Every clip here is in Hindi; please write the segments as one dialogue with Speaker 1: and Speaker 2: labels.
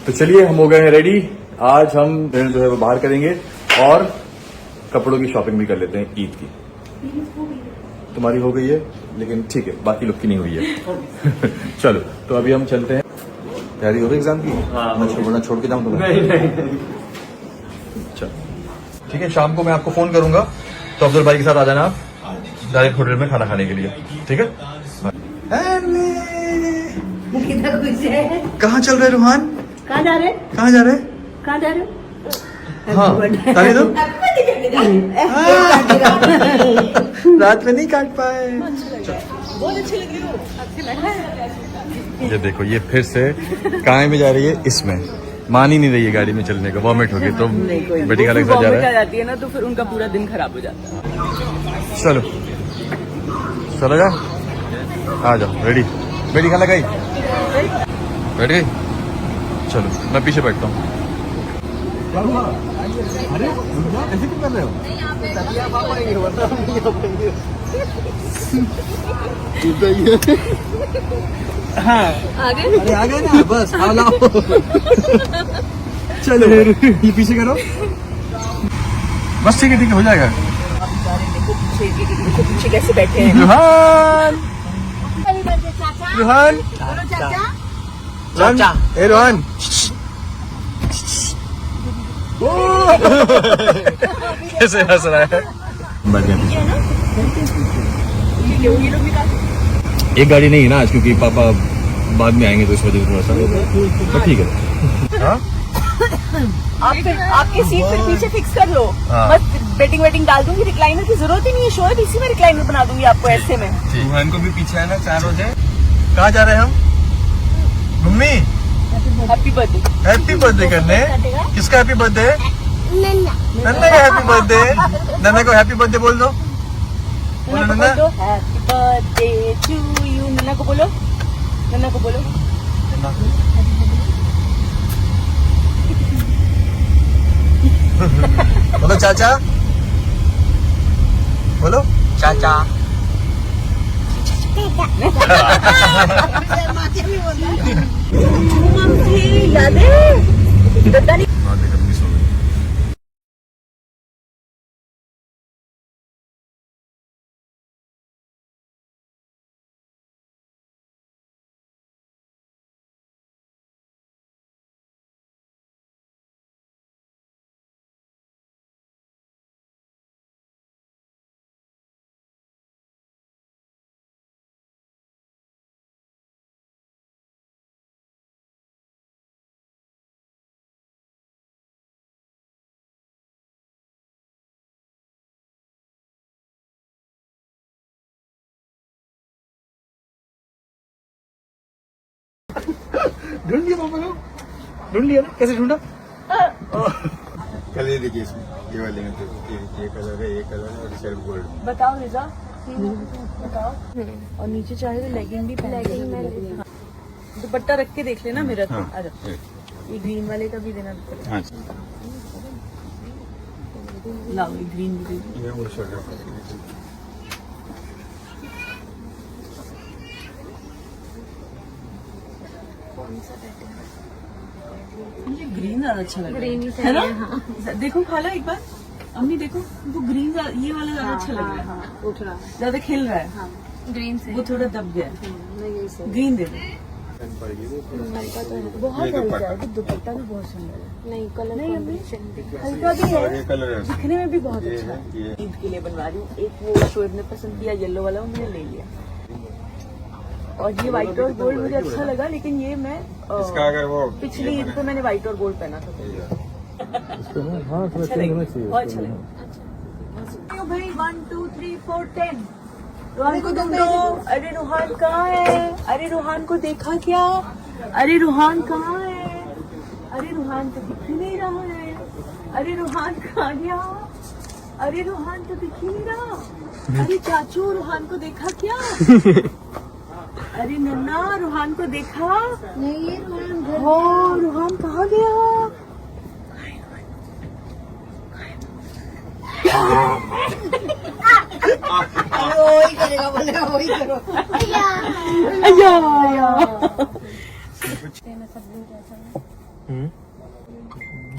Speaker 1: तो चलिए हम हो गए हैं रेडी। आज हम डिनर जो है वो बाहर करेंगे और कपड़ों की शॉपिंग भी कर लेते हैं ईद की। तुम्हारी हो गई है लेकिन ठीक है, बाकी लोग की नहीं हुई है। चलो तो अभी हम चलते हैं। तैयारी हो गई एग्जाम की? मैं छोड़ के जाऊँ तुम्हें? नहीं। चलो ठीक है, शाम को मैं आपको फोन करूंगा तो अफजल भाई के साथ आ जाना आप डायरेक्ट होटल में खाना खाने के लिए, ठीक है? कहाँ चल रहे रूहान?
Speaker 2: कहाँ जा रहे?
Speaker 1: कहाँ जा रहे?
Speaker 2: कहाँ जा रहे?
Speaker 1: हाँ ताली दो। रात में नहीं काट पाए।
Speaker 2: बहुत अच्छी लग रही हो। अच्छी लग रहा है।
Speaker 1: ये देखो ये फिर से कहाँ में जा रही है, इसमें मान ही नहीं रही है गाड़ी में चलने का। वॉमिट हो गई तो बेटी का लग जा रहा है।
Speaker 2: जाती है ना तो फिर उनका पूरा दिन खराब हो जाता है।
Speaker 1: चलो चलो जा, आ जाओ रेडी। बेटी खाना खाई? बैठ गई? चलो मैं पीछे बैठता हूँ। अरे ऐसे क्यों कर रहे हो? हाँ अरे आ गए ना, बस आओ लाओ। चलो ये पीछे करो, बस ठीक है हो जाएगा।
Speaker 2: पीछे कैसे बैठे हैं?
Speaker 1: रोहन रोहन
Speaker 3: चाचा
Speaker 1: ए रोहन, कैसे हंस रहा है? एक गाड़ी नहीं है ना आज, क्योंकि पापा बाद में आएंगे तो इस वजह से थोड़ा सा, तो ठीक है। हाँ?
Speaker 2: आपकी सीट फिर पीछे फिक्स कर लो।
Speaker 1: हाँ।
Speaker 2: बस बेटिंग वेटिंग डाल दूंगी, रिक्लाइनर की जरूरत ही नहीं है। शोर इसी में रिक्लाइनर बना दूंगी आपको ऐसे में।
Speaker 3: रूहान को भी पीछे है ना 4 बजे।
Speaker 1: कहाँ जा रहे हैं हम? Mummy
Speaker 2: happy birthday.
Speaker 1: Happy birthday करने? किसका हैप्पी बर्थडे? नन्ना का हैप्पी बर्थडे। नन्ना को हैप्पी बर्थडे बोल दो। बोलो Nanna.
Speaker 2: Happy birthday to you. Nanna को बोलो, नन्ना को बोलो।
Speaker 1: बोलो चाचा, बोलो
Speaker 3: चाचा
Speaker 2: याद है दत्ता ने
Speaker 1: ढूंढ लिया पापा को? ढूंढ लिया ना? कैसे ढूंढा?
Speaker 4: कलर देखिए इसमें, ये वाले में तो ये कलर है, ये कलर है और सिर्फ गोल्ड।
Speaker 2: बताओ रिजा, बताओ। और नीचे चाहे तो लेगिंग भी लेगिंग में दुपट्टा रख के देख लेना मिरर पे। आ जाओ, ये ग्रीन वाले का भी देना दुपट्टा।
Speaker 4: हाँ
Speaker 2: लाओ ये ग्रीन भी दे दो।
Speaker 4: ये वो शर्ट
Speaker 2: मुझे ग्रीन ज्यादा अच्छा लग रहा है ना? देखो खाला एक बार, अम्मी देखो वो ग्रीन ये वाला ज्यादा अच्छा लग रहा है।
Speaker 5: वो थोड़ा
Speaker 2: ज्यादा खिल रहा है।
Speaker 5: ग्रीन से
Speaker 2: वो थोड़ा दब गया है। ग्रीन दे दो। बहुत हल्का है, दुपट्टा भी बहुत सुंदर है।
Speaker 5: नहीं कलर
Speaker 2: नहीं
Speaker 5: कॉम्बिनेशन
Speaker 2: हल्का भी
Speaker 4: और
Speaker 2: है,
Speaker 4: ये कलर है।
Speaker 2: दिखने में भी बहुत अच्छा है।
Speaker 4: ये
Speaker 2: ईद के लिए बनवा रही हूँ। एक वो शोएब ने पसंद किया येलो वाला, वो मैंने ले लिया। और ये व्हाइट और गोल्ड मुझे अच्छा लगा, लेकिन ये मैं
Speaker 4: इसका अगर वो
Speaker 2: पिछली ईद पे मैंने व्हाइट और गोल्ड पहना था।
Speaker 1: हाँ
Speaker 2: अच्छा लगा, बहुत अच्छा लगा। भाई 1 2 3 4 10 रूहान को ढूंढो। अरे रूहान कहाँ है? अरे रूहान को देखा क्या? अरे रूहान कहाँ है? अरे रूहान तो दिख ही नहीं रहा है। अरे रूहान कहाँ गया? अरे रूहान तो दिख ही नहीं रहा। अरे चाचू रूहान को देखा क्या? अरे नन्ना रूहान को देखा?
Speaker 5: नहीं, ये रूहान घर
Speaker 2: हो रूहान कहाँ गया?
Speaker 5: वही करेगा, बोले वही करो।
Speaker 2: अय्या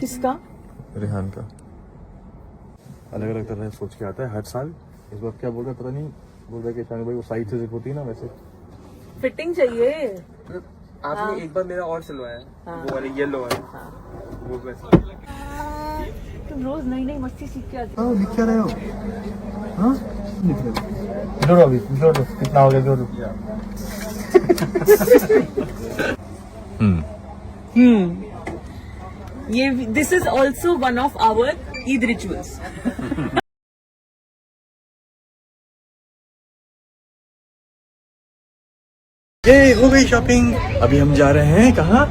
Speaker 2: किसका?
Speaker 1: रेहान का। अलग अलग तरह से सोच के आता है हर साल। इस बार क्या बोल रहा है पता नहीं, बोल रहा है कि शानू भाई वो साइड से जिप होती है ना वैसे।
Speaker 2: फिटिंग चाहिए।
Speaker 3: आपने एक बार मेरा और सिलवाया है, वो वाले येलो वाले, वो वैसे।
Speaker 2: तुम रोज नई नई मस्ती सीख के आते हो।
Speaker 1: हाँ लिख क्या रहे हो? हाँ जोड़ो अभी, जोड़ो कितना हो गया, जोड़ो।
Speaker 2: ये this is also one of our Eid rituals.
Speaker 1: ये हो गई शॉपिंग। अभी हम जा रहे हैं कहाँ?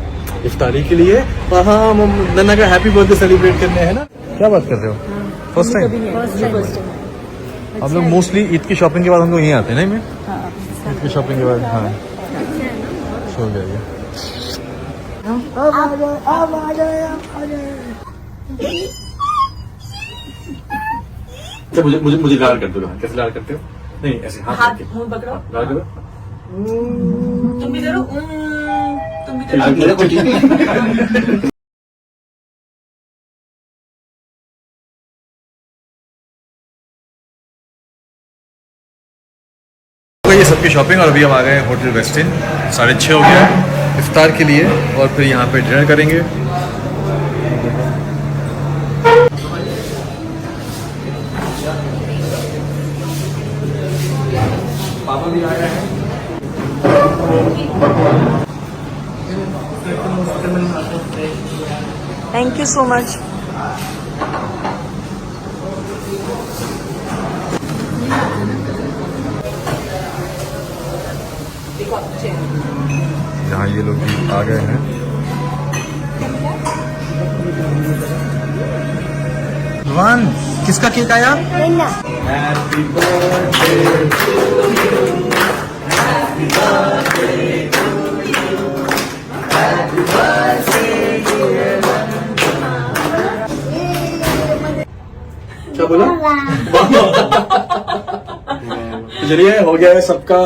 Speaker 1: इफ्तारी के लिए। वहाँ हम नन्ना का हैप्पी बर्थडे सेलिब्रेट करने हैं ना। क्या बात कर रहे हो? First time? हम लोग मोस्टली ईद की शॉपिंग के बाद हम लोग यहीं आते हैं नहीं में? ईद की शॉपिंग के बाद। हाँ सो गया ये। अच्छा मुझे लाल कर दो। कैसे लाल करते हो? नहीं ऐसे हाथ
Speaker 2: मुंह पकड़ो।
Speaker 1: लाल करो।
Speaker 2: तुम भी करो। तुम भी करो।
Speaker 1: ये सबकी शॉपिंग और अभी हम आ गए हैं होटल वेस्टिन। 6:30 हो गया है इफ्तार के लिए और फिर यहाँ पे डिनर करेंगे। पापा भी आ रहे हैं।
Speaker 2: Thank you so much.
Speaker 1: यहाँ ये लोग भी आ गए हैं। भगवान किसका केक आया? हैप्पी बर्थडे क्या बोला? चलिए हो गया है सबका,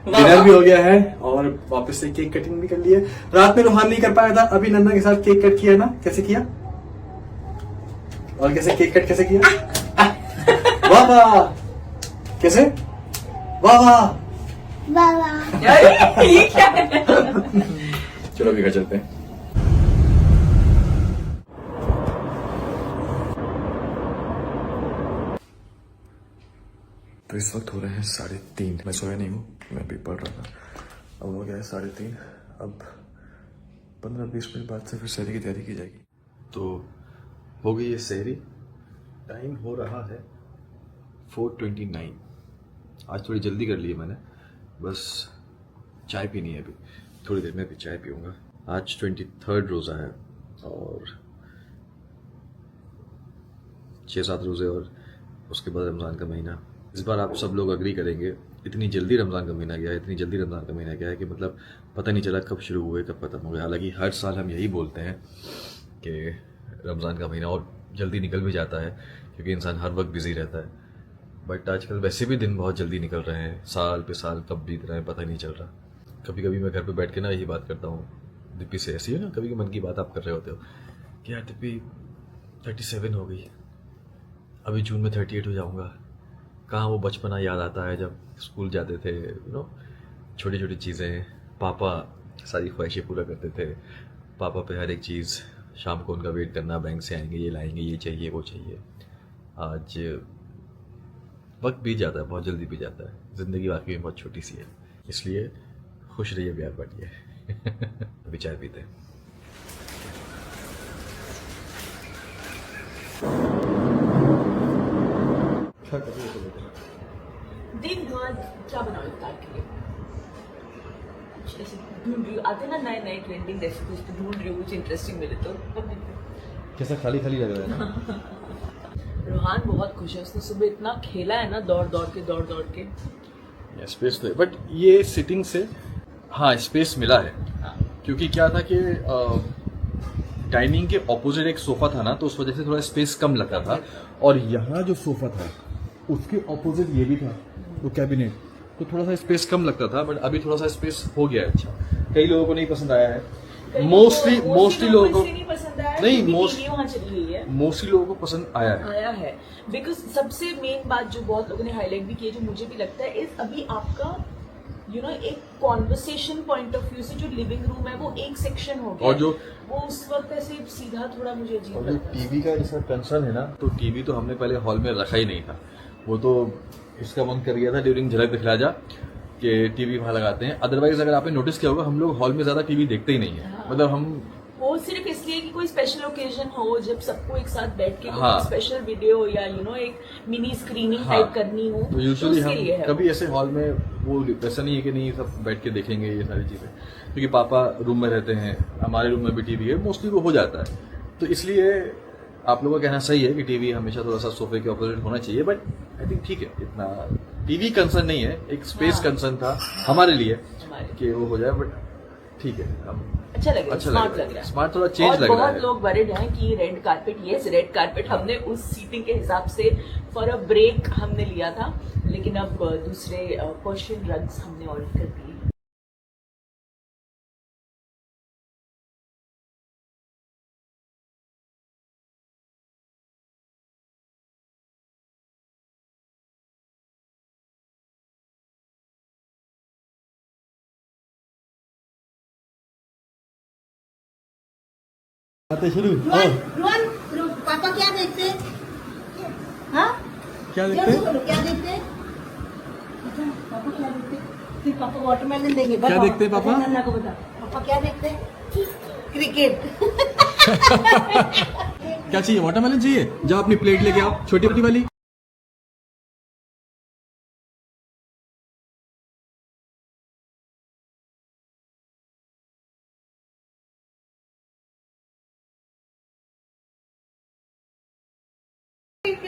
Speaker 1: डिनर भी हो गया है और वापस से केक कटिंग भी कर ली है। रात में रूहान नहीं कर पाया था, अभी नन्ना के साथ केक कट किया ना। कैसे किया और कैसे केक कट कैसे किया? वाह वाह, कैसे? वाह वाह।
Speaker 2: ये क्या है?
Speaker 1: चलो अभी घर चलते हैं। तो इस वक्त हो रहे हैं 3:30। मैं सोया नहीं हूँ, मैं भी पढ़ रहा था। अब हो गया है 3:30। अब 15-20 मिनट बाद से फिर सहरी की तैयारी की जाएगी। तो हो गई है सहरी। टाइम हो रहा है 4:29। आज थोड़ी जल्दी कर ली है मैंने, बस चाय पीनी है अभी। थोड़ी देर में भी चाय पीऊँगा। आज 23rd रोज़ा है और 6-7 रोज़े और उसके बाद रमज़ान का महीना। इस बार आप सब लोग अग्री करेंगे, इतनी जल्दी रमज़ान का महीना गया है, इतनी जल्दी रमज़ान का महीना गया है कि मतलब पता नहीं चला कब शुरू हुए कब खत्म हो गया। हालांकि हर साल हम यही बोलते हैं कि रमज़ान का महीना और जल्दी निकल भी जाता है क्योंकि इंसान हर वक्त बिजी रहता है। बट आजकल वैसे भी दिन बहुत जल्दी निकल रहे हैं, साल पे साल कब बीत रहे हैं पता ही नहीं चल रहा। कभी कभी मैं घर पे बैठ के ना यही बात करता हूँ दिप्पी से। ऐसी है ना कभी मन की बात आप कर रहे होते हो कि यार दिप्पी 37 हो गई, अभी जून में 38 हो जाऊँगा। कहाँ वो बचपना याद आता है जब स्कूल जाते थे, छोटी छोटी चीज़ें, पापा सारी ख्वाहिशें पूरा करते थे, पापा पे हर एक चीज़, शाम को उनका वेट करना, बैंक से आएंगे, ये लाएंगे, ये चाहिए वो चाहिए। आज वक्त बीत जाता है, बहुत जल्दी बीत जाता है। ज़िंदगी वाकई में बहुत छोटी सी है, इसलिए खुश रहिए, प्यार बांटिए। अभी चाय पीते हैं।
Speaker 2: दिन भर क्या बनाओ इफ्तार के लिए? कुछ ऐसे ढूंढ रही हूँ, आते ना नए नए ट्रेंडिंग रेसिपीज, तो ढूंढ रही हूँ कुछ इंटरेस्टिंग मिले तो।
Speaker 1: कैसा खाली खाली लग रहा है ना?
Speaker 2: रोहान बहुत खुश है, उसने सुबह इतना खेला है ना, दौड़ दौड़ के।
Speaker 1: स्पेस तो है बट ये सिटिंग से हाँ स्पेस मिला है। क्योंकि क्या था कि डाइनिंग के ऑपोजिट एक सोफा था ना, तो उस वजह से थोड़ा स्पेस कम लगता था। और यहाँ जो सोफा था उसके ऑपोजिट ये भी था, तो कैबिनेट, तो थोड़ा सा स्पेस कम लगता था। बट अभी थोड़ा सा स्पेस हो गया है। अच्छा, कई लोगों को नहीं पसंद आया है, मोस्टली लोगों को नहीं,
Speaker 2: मोस्टली वहाँ चली गई है,
Speaker 1: मोस्टली लोगों को पसंद आया है।
Speaker 2: बिकॉज सबसे मेन बात जो बहुत लोगों ने हाईलाइट भी की है, जो मुझे भी लगता है, इस अभी आपका एक कॉन्वर्सेशन पॉइंट ऑफ व्यू से जो लिविंग रूम है वो एक सेक्शन हो गया,
Speaker 1: और जो
Speaker 2: वो उस वक्त ऐसे सीधा थोड़ा मुझे अजीब
Speaker 1: और जो
Speaker 2: लगता है।
Speaker 1: टीवी का जैसा कंसर्न है ना, तो टीवी तो हमने पहले हॉल में रखा ही नहीं था। वो तो इसका मन कर गया था ड्यूरिंग झलक दिखला जा कि टीवी वहाँ लगाते हैं। अदरवाइज अगर आपने नोटिस किया होगा, हम लोग हॉल में ज्यादा टीवी देखते ही नहीं है। मतलब हम
Speaker 2: वो सिर्फ इसलिए कि कोई स्पेशल ओकेजन हो, जब सबको एक साथ बैठ के
Speaker 1: हाँ।
Speaker 2: कोई स्पेशल वीडियो या एक मिनी स्क्रीनिंग
Speaker 1: हाँ।
Speaker 2: टाइप करनी हो,
Speaker 1: तो यूजुअली
Speaker 2: उसके लिए
Speaker 1: हम
Speaker 2: है।
Speaker 1: कभी ऐसे हॉल में वो वैसा नहीं है कि नहीं सब बैठ के देखेंगे ये सारी चीजें, क्योंकि पापा रूम में रहते हैं, हमारे रूम में भी टीवी है, मोस्टली वो हो जाता है। तो इसलिए आप लोगों का कहना सही है कि टीवी हमेशा थोड़ा सा सोफे के ऑपोजिट होना चाहिए, बट आई थिंक ठीक है, इतना टीवी कंसर्न नहीं है, एक स्पेस कंसर्न था हमारे लिए कि वो हो जाए, बट ठीक है।
Speaker 2: अच्छा लग रहा है,
Speaker 1: अच्छा
Speaker 2: स्मार्ट लग रहा है,
Speaker 1: स्मार्ट थोड़ा चेंज
Speaker 2: और
Speaker 1: लग रहा
Speaker 2: बहुत
Speaker 1: है।
Speaker 2: लोग वरिड हैं कि red carpet, yes red carpet हमने उस सीटिंग के हिसाब से फॉर अ ब्रेक हमने लिया था, लेकिन अब दूसरे पर्शियन रग्स हमने ऑर्डर कर दिए।
Speaker 5: रोहन, पापा क्या देखते हैं? हाँ?
Speaker 1: क्या
Speaker 5: क्या देखते हैं? अच्छा, पापा क्या देखते हैं? फिर पापा वाटरमेलन देंगे।
Speaker 1: क्या देखते हैं पापा?
Speaker 5: नन्ना को बता। पापा क्या देखते हैं? क्रिकेट।
Speaker 1: क्या चाहिए? वाटरमेलन चाहिए? जाओ अपनी प्लेट लेके आओ, छोटी छोटी वाली।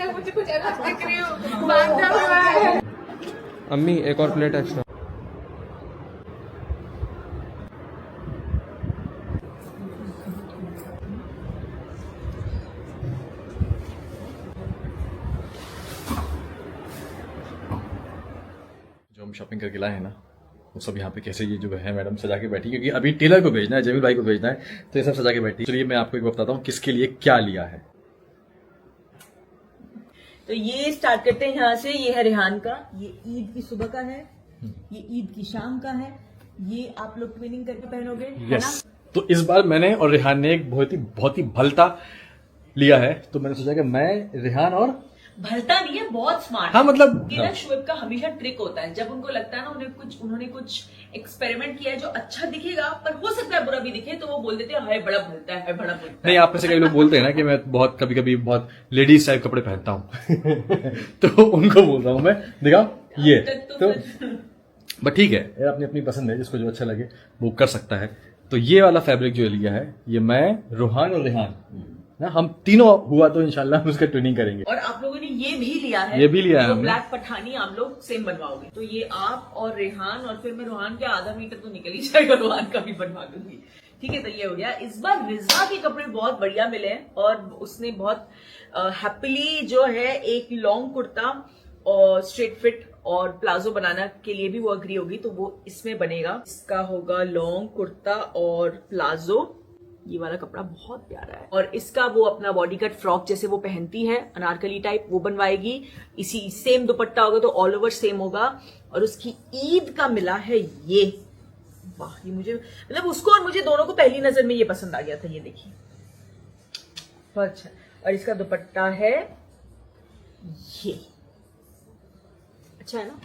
Speaker 2: मुझे कुछ अलग दिख रही हूँ।
Speaker 3: अम्मी एक और प्लेट एक्स्ट्रा।
Speaker 1: जो हम शॉपिंग करके लाए हैं ना, वो सब यहाँ पे कैसे ये जो है मैडम सजा के बैठी, क्योंकि अभी टेलर को भेजना है, जमील भाई को भेजना है, तो ये सब सजा के बैठी। चलिए मैं आपको एक बार बताता हूँ किसके लिए क्या लिया है।
Speaker 2: तो ये स्टार्ट करते हैं यहाँ से। ये है रेहान का, ये ईद की सुबह का है, ये ईद की शाम का है, ये आप लोग ट्विनिंग करके पहनोगे, है ना?
Speaker 1: तो इस बार मैंने और रेहान ने एक बहुत ही भलता लिया है, तो मैंने सोचा कि मैं, रेहान और
Speaker 2: भलता नहीं है, बहुत स्मार्ट।
Speaker 1: हाँ, मतलब
Speaker 2: कि ना शुएब का हमेशा ट्रिक होता है, जब उनको लगता है ना उन्होंने कुछ एक्सपेरिमेंट किया है जो अच्छा दिखेगा, पर हो सकता है बुरा भी दिखे, तो वो बोल देते हैं हाय बड़ा भलता है, बड़ा भलता है।
Speaker 1: नहीं, आप में से कई लोग बोलते हैं ना कि मैं बहुत कभी बहुत लेडीज टाइप कपड़े पहनता हूँ तो उनको बोल रहा हूँ मैं, दिखा ये तो बट ठीक है यार, अपनी अपनी पसंद है, जिसको जो अच्छा लगे वो कर सकता है। तो ये वाला फैब्रिक जो लिया है, ये मैं, रोहान और रेहान ना, हम तीनों हुआ तो इंशाल्लाह हम उसका ट्यूनिंग करेंगे।
Speaker 2: और आप लोगों ने ये भी लिया है,
Speaker 1: ये भी लिया है
Speaker 2: तो
Speaker 1: हमने।
Speaker 2: ब्लैक पठानी आप लोग सेम बनवाओगे, तो ये आप और रेहान, और फिर मैं रोहान के आधा मीटर तो निकल ही जाएगा, रोहान का भी बनवा दूंगी। ठीक है, तो ये हो गया। इस बार रिजा के कपड़े बहुत बढ़िया मिले हैं, और उसने बहुत हैप्पीली जो है एक लॉन्ग कुर्ता और स्ट्रेट फिट और प्लाजो बनाना के लिए भी वो अग्री होगी, तो वो इसमें बनेगा। इसका होगा लॉन्ग कुर्ता और प्लाजो, ये वाला कपड़ा बहुत प्यारा है, और इसका वो अपना बॉडी कट फ्रॉक जैसे वो पहनती है अनारकली टाइप, वो बनवाएगी। इसी सेम दुपट्टा होगा, तो ऑल ओवर सेम होगा। और उसकी ईद का मिला है ये, वाह, ये मुझे मतलब उसको और मुझे दोनों को पहली नजर में ये पसंद आ गया था। ये देखिए बहुत अच्छा। और इसका दुपट्टा है ये, अच्छा है ना।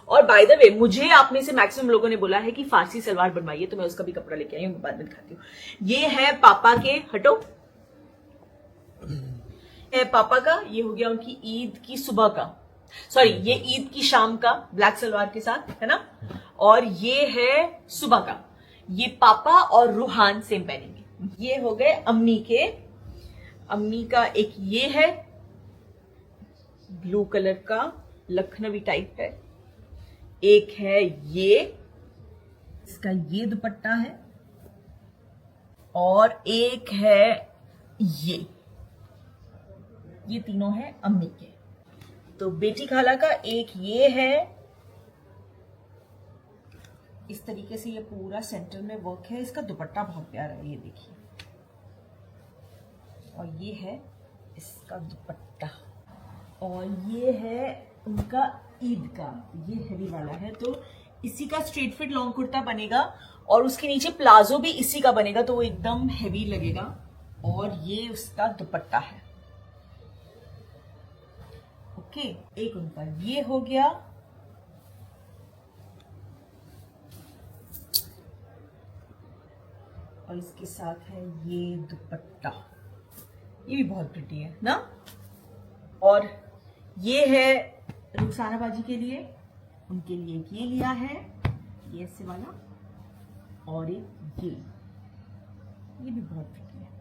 Speaker 2: और बाय द वे, मुझे आप में से मैक्सिमम लोगों ने बोला है कि फारसी सलवार बनवाइए, तो मैं उसका भी कपड़ा लेके आई हूँ, बाद में दिखाती हूँ। ये है पापा के, हटो, है पापा का। ये हो गया उनकी ईद की सुबह का, सॉरी ये ईद की शाम का, ब्लैक सलवार के साथ, है ना। और ये है सुबह का, ये पापा और रूहान सेम पहनेंगे। ये हो गए अम्मी के, अम्मी का एक ये है ब्लू कलर का, लखनवी टाइप है। एक है ये, इसका ये दुपट्टा है, और एक है ये तीनों है अम्मी के। तो बेटी खाला का एक ये है, इस तरीके से ये पूरा सेंटर में वर्क है। इसका दुपट्टा बहुत प्यारा है, ये देखिए, और ये है इसका दुपट्टा, और ये है उनका ईद का, ये हेवी वाला है। तो इसी का स्ट्रेट फिट लॉन्ग कुर्ता बनेगा और उसके नीचे प्लाजो भी इसी का बनेगा, तो वो एकदम हेवी लगेगा। और ये उसका दुपट्टा है। ओके, एक उनका ये हो गया। और इसके साथ है ये दुपट्टा, ये भी बहुत प्रिटी है ना। और ये है रुखसाना बाजी के लिए, उनके लिए एक ये लिया है, ये ऐसे वाला, और एक ये भी बहुत प्रिटी है।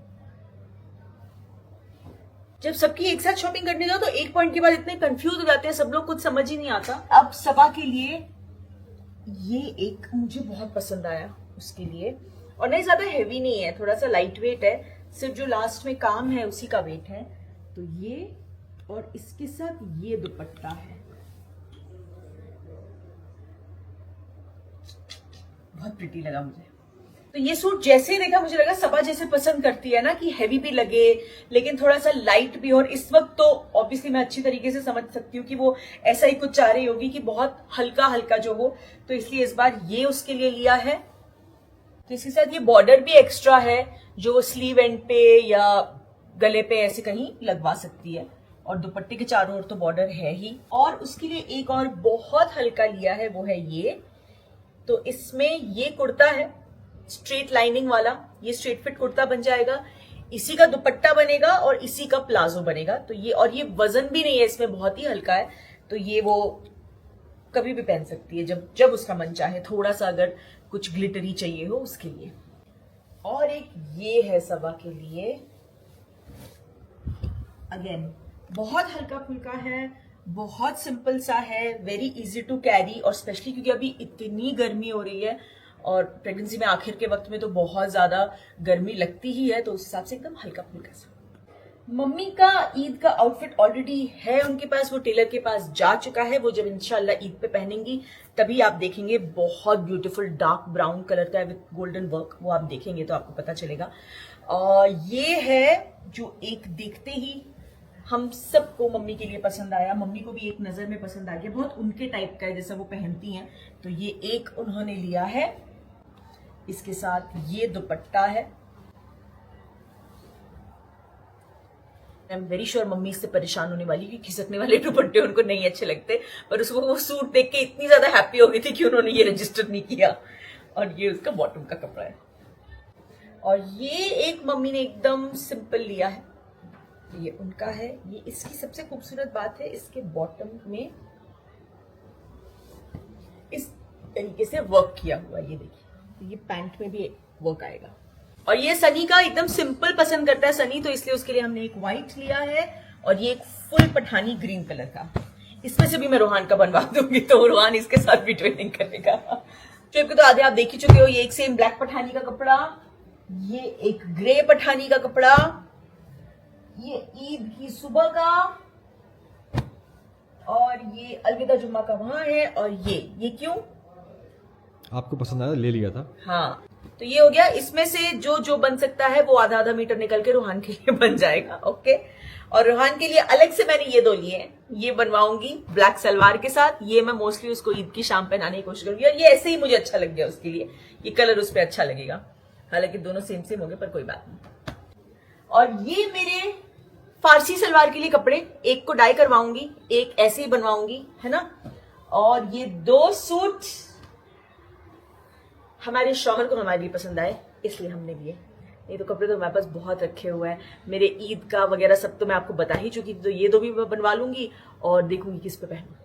Speaker 2: जब सबकी एक साथ शॉपिंग करने जाओ तो एक पॉइंट के बाद इतने कंफ्यूज हो जाते हैं सब लोग, कुछ समझ ही नहीं आता। अब सबा के लिए ये एक मुझे बहुत पसंद आया उसके लिए, और नहीं ज्यादा हेवी नहीं है, थोड़ा सा लाइट वेट है, सिर्फ जो लास्ट में काम है उसी का वेट है। तो ये, और इसके साथ ये दुपट्टा है, बहुत प्रिटी लगा मुझे। तो ये सूट जैसे ही देखा मुझे लगा सबा जैसे पसंद करती है ना, कि हैवी भी लगे लेकिन थोड़ा सा लाइट भी। और इस वक्त तो ऑब्वियसली मैं अच्छी तरीके से समझ सकती हूँ कि वो ऐसा ही कुछ चाह रही होगी कि बहुत हल्का हल्का जो हो, तो इसलिए इस बार ये उसके लिए लिया है। तो इसके साथ ये बॉर्डर भी एक्स्ट्रा है जो स्लीव एंड पे या गले पे ऐसे कहीं लगवा सकती है, और दुपट्टे के चारों ओर तो बॉर्डर है ही। और उसके लिए एक और बहुत हल्का लिया है, वो है ये। तो इसमें ये कुर्ता है स्ट्रेट लाइनिंग वाला, ये स्ट्रेट फिट कुर्ता बन जाएगा, इसी का दुपट्टा बनेगा और इसी का प्लाजो बनेगा। तो ये, और ये वजन भी नहीं है इसमें, बहुत ही हल्का है, तो ये वो कभी भी पहन सकती है जब जब उसका मन चाहे, थोड़ा सा अगर कुछ ग्लिटरी चाहिए हो उसके लिए। और एक ये है सबा के लिए, अगेन बहुत हल्का फुल्का है, बहुत सिंपल सा है, वेरी इजी टू कैरी। और स्पेशली क्योंकि अभी इतनी गर्मी हो रही है और प्रेगनेंसी में आखिर के वक्त में तो बहुत ज्यादा गर्मी लगती ही है, तो उस हिसाब से एकदम हल्का फुल्का सा। मम्मी का ईद का आउटफिट ऑलरेडी है उनके पास, वो टेलर के पास जा चुका है, वो जब इंशाल्लाह ईद पे पहनेंगी तभी आप देखेंगे। बहुत ब्यूटीफुल डार्क ब्राउन कलर का है विद गोल्डन वर्क, वो आप देखेंगे तो आपको पता चलेगा। और ये है जो एक देखते ही हम सबको मम्मी के लिए पसंद आया, मम्मी को भी एक नजर में पसंद आ गया, बहुत उनके टाइप का है जैसा वो पहनती हैं। तो ये एक उन्होंने लिया है, इसके साथ ये दुपट्टा है। I am very sure mummy इससे परेशान होने वाली, क्योंकि खिसकने वाले दुपट्टे उनको नहीं अच्छे लगते, पर उसको वो सूट देख के इतनी ज्यादा हैप्पी हो गई थी कि उन्होंने ये रजिस्टर नहीं किया। और ये उसका बॉटम का कपड़ा है। और ये एक मम्मी ने एकदम सिंपल लिया है, ये उनका है। ये इसकी सबसे खूबसूरत बात है, इसके बॉटम में इस तरीके से वर्क किया हुआ, ये देखिए। तो ये पैंट में भी वर्क आएगा। और ये सनी का एकदम सिंपल पसंद करता है सनी, तो इसलिए उसके लिए हमने एक व्हाइट लिया है, और ये एक फुल पठानी ग्रीन कलर का। इसमें से भी मैं रोहान का बनवा दूंगी, तो रोहान इसके साथ भी ट्रेनिंग करेगा। ट्रिप के तो आधे आप देख ही चुके हो। ये एक सेम ब्लैक पठानी का कपड़ा, ये एक ग्रे पठानी का कपड़ा, ये ईद की सुबह का, और ये अलविदा जुम्मा का वहां है। और ये क्यों
Speaker 4: आपको पसंद आया, ले लिया था।
Speaker 2: हाँ, तो ये हो गया। इसमें से जो जो बन सकता है वो आधा आधा मीटर निकल के रोहान के लिए बन जाएगा। ओके, और रोहान के लिए अलग से मैंने ये 2 लिए हैं, ये बनवाऊंगी ब्लैक सलवार के साथ। ये मैं मोस्टली उसको ईद की शाम पहनाने की कोशिश करूंगी, और ये ऐसे ही मुझे अच्छा लग गया उसके लिए, ये कलर उस पर अच्छा लगेगा। हालांकि दोनों सेम सेम हो गए, पर कोई बात नहीं। और ये मेरे फारसी सलवार के लिए कपड़े, एक को डाई करवाऊंगी, एक ऐसे ही बनवाऊंगी, है ना। और ये 2 सूट हमारे शौहर को हमारे लिए पसंद आए, इसलिए हमने लिए। नहीं तो कपड़े तो हमारे पास बहुत रखे हुए हैं, मेरे ईद का वगैरह सब तो मैं आपको बता ही चुकी थी। तो ये 2 भी मैं बनवा लूंगी और देखूंगी किस पे पहनूं।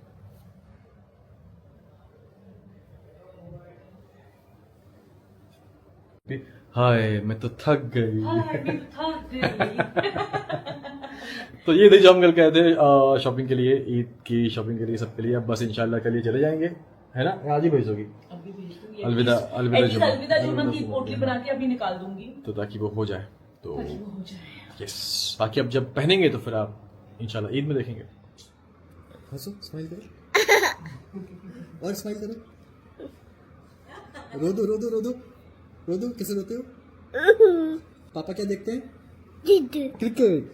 Speaker 4: हाय, मैं तो थक गई। तो ये थे जो हम कल गए थे शॉपिंग के लिए, ईद की शॉपिंग के लिए सबके लिए। अब बस इंशाल्लाह कल ही चले जाएंगे, है ना। आज ही भेजोगी,
Speaker 2: अभी भेज दूंगी।
Speaker 4: अलविदा
Speaker 2: अलविदा जुम्मा की पोटली बना के अभी निकाल दूंगी,
Speaker 4: तो ताकि वो हो जाए। तो
Speaker 2: ताकि वो हो जाए।
Speaker 4: यस, बाकी अब जब पहनेंगे तो फिर आप इंशाल्लाह ईद में देखेंगे।
Speaker 6: हंसो, स्माइल करो और स्माइल करो। रो दो, रो दो, रो दो, रो दो। कैसे रोते हो? पापा क्या देखते हैं? क्रिकेट